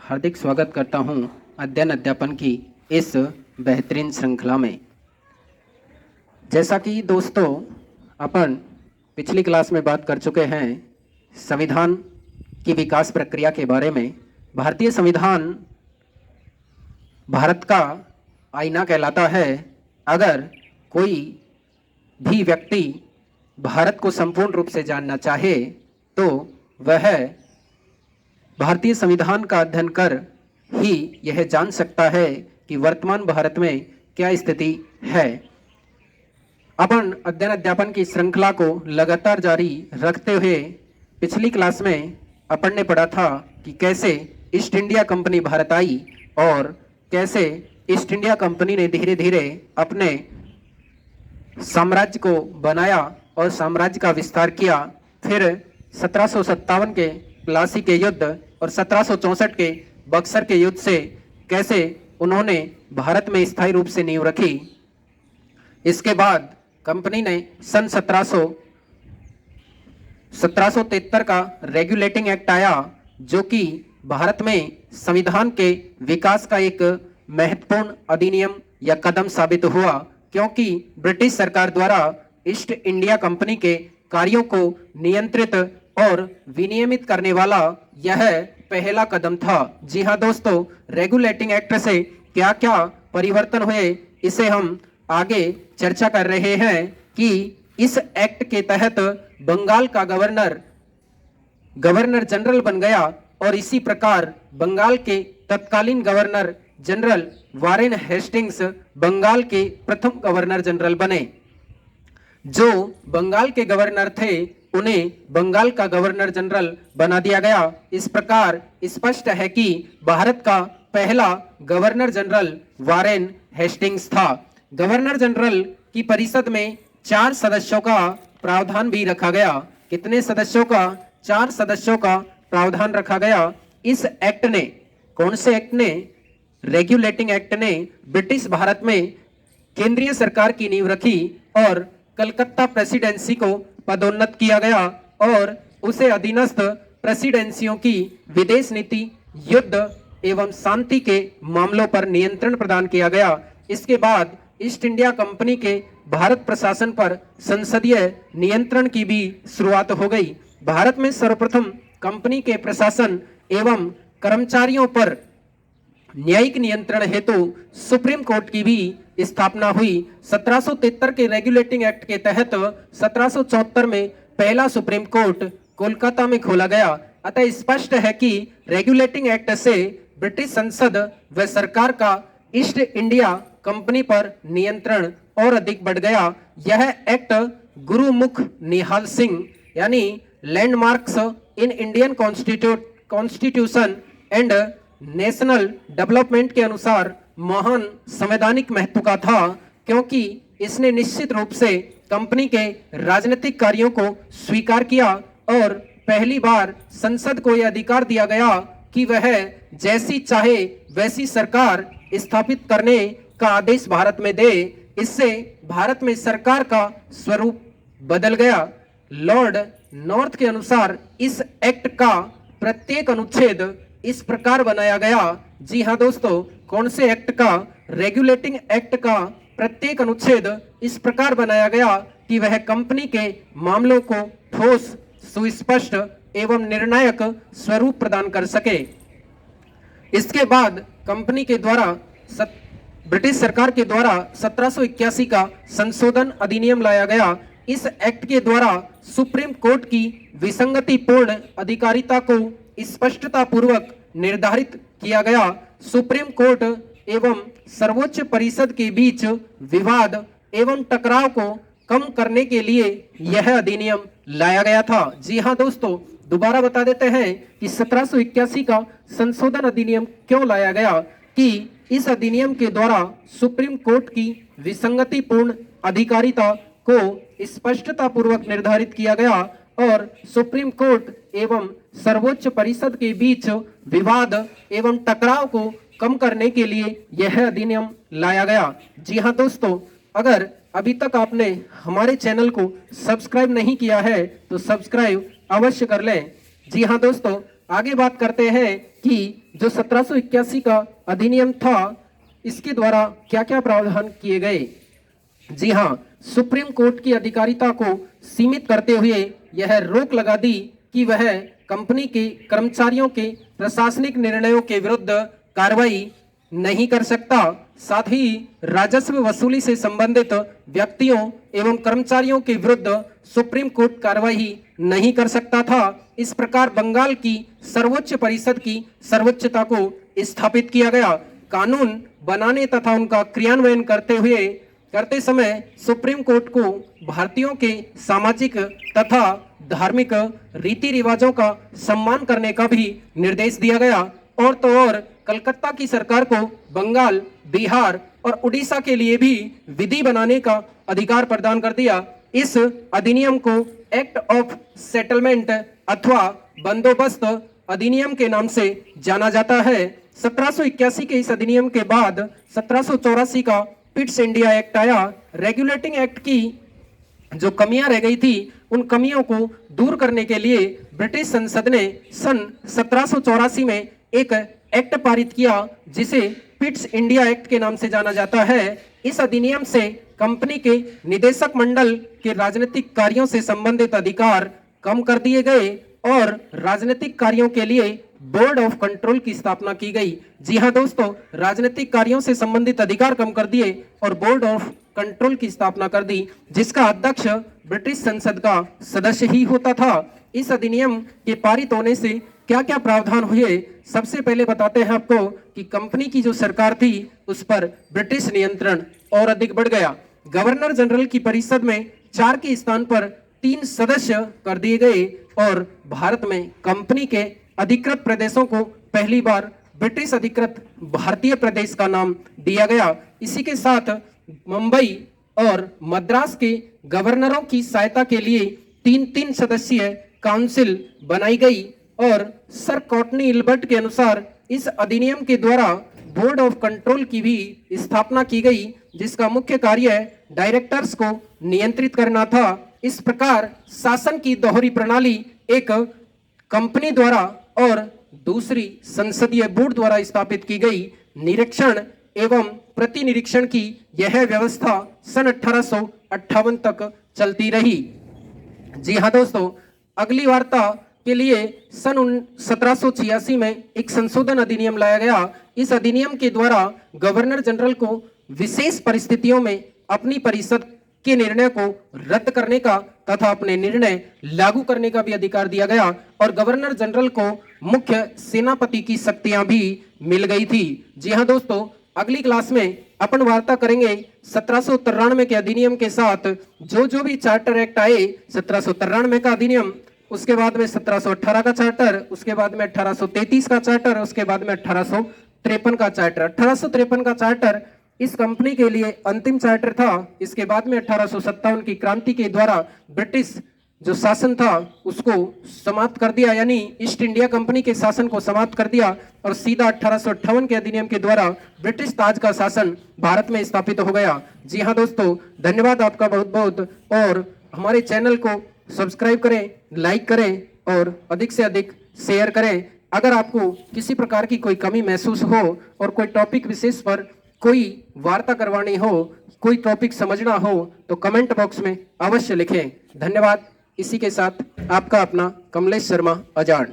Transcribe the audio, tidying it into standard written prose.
हार्दिक स्वागत करता हूं अध्ययन अध्यापन की इस बेहतरीन श्रृंखला में। जैसा कि दोस्तों अपन पिछली क्लास में बात कर चुके हैं संविधान की विकास प्रक्रिया के बारे में। भारतीय संविधान भारत का आईना कहलाता है। अगर कोई भी व्यक्ति भारत को संपूर्ण रूप से जानना चाहे तो वह भारतीय संविधान का अध्ययन कर ही यह जान सकता है कि वर्तमान भारत में क्या स्थिति है। अपन अध्ययन अध्यापन की श्रृंखला को लगातार जारी रखते हुए पिछली क्लास में अपन ने पढ़ा था कि कैसे ईस्ट इंडिया कंपनी भारत आई और कैसे ईस्ट इंडिया कंपनी ने धीरे धीरे अपने साम्राज्य को बनाया और साम्राज्य का विस्तार किया। फिर 1757 के प्लासी के युद्ध और 1764 के बक्सर के युद्ध से कैसे उन्होंने भारत में स्थायी रूप से नींव रखी। इसके बाद कंपनी ने सन 1773 का रेगुलेटिंग एक्ट आया, जो कि भारत में संविधान के विकास का एक महत्वपूर्ण अधिनियम या कदम साबित हुआ, क्योंकि ब्रिटिश सरकार द्वारा ईस्ट इंडिया कंपनी के कार्यों को नियंत्रित और विनियमित करने वाला यह पहला कदम था। जी हाँ दोस्तों, रेगुलेटिंग एक्ट से क्या क्या परिवर्तन हुए इसे हम आगे चर्चा कर रहे हैं कि इस एक्ट के तहत बंगाल का गवर्नर जनरल बन गया और इसी प्रकार बंगाल के तत्कालीन governor general Warren Hastings Bengal के प्रथम गवर्नर जनरल बने। जो बंगाल के गवर्नर थे उन्हें बंगाल का गवर्नर जनरल बना दिया गया। इस प्रकार स्पष्ट है कि भारत का पहला गवर्नर जनरल वारेन हेस्टिंग्स था। गवर्नर जनरल की परिषद में 4 सदस्यों का प्रावधान भी रखा गया। कितने सदस्यों का? 4 सदस्यों का प्रावधान रखा गया। इस एक्ट ने, कौन से एक्ट ने? रेगुलेटिंग एक्ट ने ब्रिटिश भारत में केंद्रीय सरकार की नींव रखी और कलकत्ता प्रेसिडेंसी को पदोन्नत किया गया और उसे अधीनस्थ प्रेसिडेंसियों की विदेश नीति, युद्ध एवं शांति के मामलों पर नियंत्रण प्रदान किया गया। इसके बाद ईस्ट इंडिया कंपनी के भारत प्रशासन पर संसदीय नियंत्रण की भी शुरुआत हो गई। भारत में सर्वप्रथम कंपनी के प्रशासन एवं कर्मचारियों पर न्यायिक नियंत्रण हेतु सुप्रीम कोर्ट की भी स्थापना हुई। 1773 के रेगुलेटिंग एक्ट के तहत 1774 में पहला सुप्रीम कोर्ट कोलकाता में खोला गया। अतः स्पष्ट है कि रेगुलेटिंग एक्ट से ब्रिटिश संसद व सरकार का ईस्ट इंडिया कंपनी पर नियंत्रण और अधिक बढ़ गया। यह एक्ट गुरुमुख निहाल सिंह यानी landmarks in Indian constitution and national development के अनुसार महान संवैधानिक महत्व का था, क्योंकि इसने निश्चित रूप से कंपनी के राजनीतिक कार्यों को स्वीकार किया और पहली बार संसद को यह अधिकार दिया गया कि वह जैसी चाहे वैसी सरकार स्थापित करने का आदेश भारत में दे। इससे भारत में सरकार का स्वरूप बदल गया। लॉर्ड नॉर्थ के अनुसार इस एक्ट का प्रत्येक अनुच्छेद इस प्रकार बनाया गया। जी हाँ दोस्तों, कौन से एक्ट का? रेगुलेटिंग एक्ट का प्रत्येक अनुच्छेद इस प्रकार बनाया गया कि वह कंपनी के मामलों को ठोस, सुस्पष्ट एवं निर्णायक स्वरूप प्रदान कर सके। इसके बाद कंपनी के द्वारा ब्रिटिश सरकार के द्वारा 1781 का संशोधन अधिनियम लाया गया। इस एक्ट के द्वारा सुप्रीम कोर्ट की विसंगतिपूर्ण अधिकारिता को स्पष्टता पूर्वक निर्धारित किया गया। सुप्रीम कोर्ट एवं सर्वोच्च परिषद के बीच विवाद एवं टकराव को कम करने के लिए यह अधिनियम लाया गया था। जी हाँ दोस्तों, दोबारा बता देते हैं कि 1781 का संशोधन अधिनियम क्यों लाया गया कि इस अधिनियम के द्वारा सुप्रीम कोर्ट की विसंगतिपूर्ण अधिकारिता को स्पष्टता पूर्वक निर्धारित किया गया और सुप्रीम कोर्ट एवं सर्वोच्च परिषद के बीच विवाद एवं टकराव को कम करने के लिए यह अधिनियम लाया गया। जी हाँ दोस्तों, अगर अभी तक आपने हमारे चैनल को सब्सक्राइब नहीं किया है तो सब्सक्राइब अवश्य कर लें। जी हाँ दोस्तों, आगे बात करते हैं कि जो 1781 का अधिनियम था, इसके द्वारा क्या क्या प्रावधान किए गए? जी हाँ, सुप्रीम कोर्ट की अधिकारिता को सीमित करते हुए यह रोक लगा दी कि वह कंपनी के कर्मचारियों के प्रशासनिक निर्णयों के विरुद्ध कार्रवाई नहीं कर सकता। साथ ही राजस्व वसूली से संबंधित व्यक्तियों एवं कर्मचारियों के विरुद्ध सुप्रीम कोर्ट कार्रवाई नहीं कर सकता था। इस प्रकार बंगाल की सर्वोच्च परिषद की सर्वोच्चता को स्थापित किया गया। कानून बनाने तथा उनका क्रियान्वयन करते समय सुप्रीम कोर्ट को भारतीयों के सामाजिक तथा धार्मिक रीति रिवाजों का सम्मान करने का भी निर्देश दिया गया। और तो और कलकत्ता की सरकार को बंगाल, बिहार और उड़ीसा के लिए भी विधि बनाने का अधिकार प्रदान कर दिया। इस अधिनियम को एक्ट ऑफ सेटलमेंट अथवा बंदोबस्त अधिनियम के नाम से जाना जाता है। 1781 के इस अधिनियम के बाद 1784 का पिट्स इंडिया एक्ट आया। रेगुलेटिंग एक्ट की जो कमियां रह गई थी, उन कमियों को दूर करने के लिए ब्रिटिश संसद ने सन 1784 में एक एक्ट पारित किया, जिसे पिट्स इंडिया एक्ट के नाम से जाना जाता है। इस अधिनियम से कंपनी के निदेशक मंडल के राजनीतिक कार्यों से संबंधित अधिकार कम कर दिए गए और राजनीतिक कार्यों के लिए बोर्ड ऑफ कंट्रोल की स्थापना की गई। जी हाँ दोस्तों, राजनीतिक कार्यों से संबंधित अधिकार कम कर दिए और बोर्ड ऑफ कंट्रोल की स्थापना कर दी, जिसका अध्यक्ष ब्रिटिश संसद का सदस्य ही होता था। इस अधिनियम के पारित होने से क्या क्या प्रावधान हुए, सबसे पहले बताते हैं आपको कि कंपनी की जो सरकार थी उस पर ब्रिटिश नियंत्रण और अधिक बढ़ गया। गवर्नर जनरल की परिषद में 4 के स्थान पर 3 सदस्य कर दिए गए और भारत में कंपनी के अधिकृत प्रदेशों को पहली बार ब्रिटिश अधिकृत भारतीय प्रदेश का नाम दिया गया। इसी के साथ मुंबई और मद्रास के गवर्नरों की सहायता के लिए 3 सदस्यीय काउंसिल बनाई गई और सर कॉटनी इल्बर्ट के अनुसार इस अधिनियम के द्वारा बोर्ड ऑफ कंट्रोल की भी स्थापना की गई, जिसका मुख्य कार्य डायरेक्टर्स को नियंत्रित करना था। इस प्रकार शासन की दोहरी प्रणाली एक कंपनी द्वारा और दूसरी संसदीय बोर्ड द्वारा स्थापित की गई। निरीक्षण एवं प्रतिनिरीक्षण की यह व्यवस्था सन 1858 तक चलती रही। जी हाँ दोस्तों, अगली वार्ता के लिए सन 1786 में एक संशोधन अधिनियम लाया गया। इस अधिनियम के द्वारा गवर्नर जनरल को विशेष परिस्थितियों में अपनी परिषद के निर्णय को रद्द करने का तथा अपने निर्णय लागू करने का भी अधिकार दिया गया और गवर्नर जनरल को मुख्य सेनापति की शक्तियां भी मिल गई थी। जी हाँ दोस्तों, अगली क्लास में अपन वार्ता करेंगे 1793 के अधिनियम के साथ जो भी चार्टर एक्ट आए। 1793 का अधिनियम, उसके बाद में 1718 का चार्टर, उसके बाद में 1833 का चार्टर, उसके बाद में 1853 का चार्टर। 1853 का चार्टर इस कंपनी के लिए अंतिम चार्टर था। इसके बाद में 1857 की क्रांति के द्वारा ब्रिटिश जो शासन था उसको समाप्त कर दिया, यानी ईस्ट इंडिया कंपनी के शासन को समाप्त कर दिया और सीधा 1858 के अधिनियम के द्वारा ब्रिटिश ताज का शासन भारत में स्थापित हो गया। जी हाँ दोस्तों, धन्यवाद आपका बहुत बहुत, और हमारे चैनल को सब्सक्राइब करें, लाइक करें और अधिक से अधिक शेयर करें। अगर आपको किसी प्रकार की कोई कमी महसूस हो और कोई टॉपिक विशेष पर कोई वार्ता करवानी हो, कोई टॉपिक समझना हो, तो कमेंट बॉक्स में अवश्य लिखें। धन्यवाद। इसी के साथ आपका अपना कमलेश शर्मा अजान।